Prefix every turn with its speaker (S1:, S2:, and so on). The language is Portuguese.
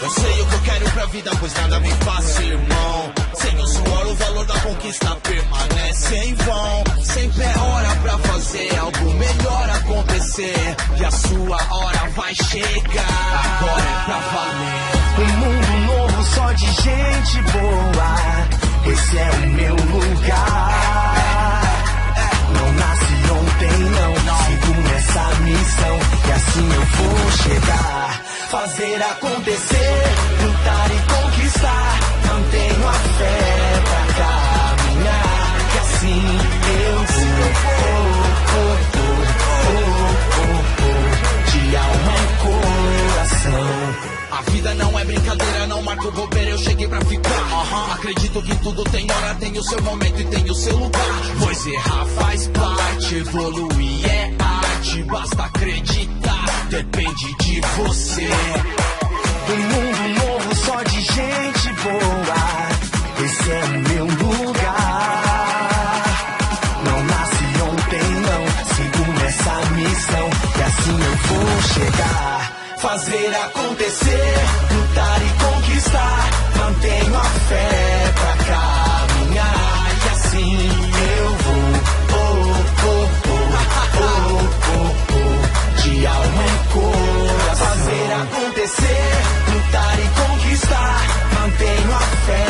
S1: Eu sei o que eu quero pra vida, pois nada me passa, irmão. Sem o suor, o valor da conquista permanece em vão. Sempre é hora pra fazer algo melhor acontecer. E a sua hora vai chegar, agora é pra valer.
S2: Um mundo novo só de gente boa, esse é o meu lugar. Não nasci ontem, não, sigo nessa missão. E assim eu vou chegar. Fazer acontecer, lutar e conquistar. Mantenho a fé pra caminhar. E assim eu vou, de alma e coração.
S1: A vida não é brincadeira, não marco bobeira, eu cheguei pra ficar. Acredito que tudo tem hora, tem o seu momento e tem o seu lugar. Pois errar faz parte, evoluir é arte. Basta acreditar, depende de você.
S2: Um mundo novo só de gente boa, esse é o meu lugar. Não nasci ontem, não, sigo nessa missão. E assim eu vou chegar. Fazer acontecer, lutar e conquistar. Mantenho a fé pra caminhar. E assim eu vou, de alma e coração. Fazer acontecer, lutar e conquistar. Mantenho a fé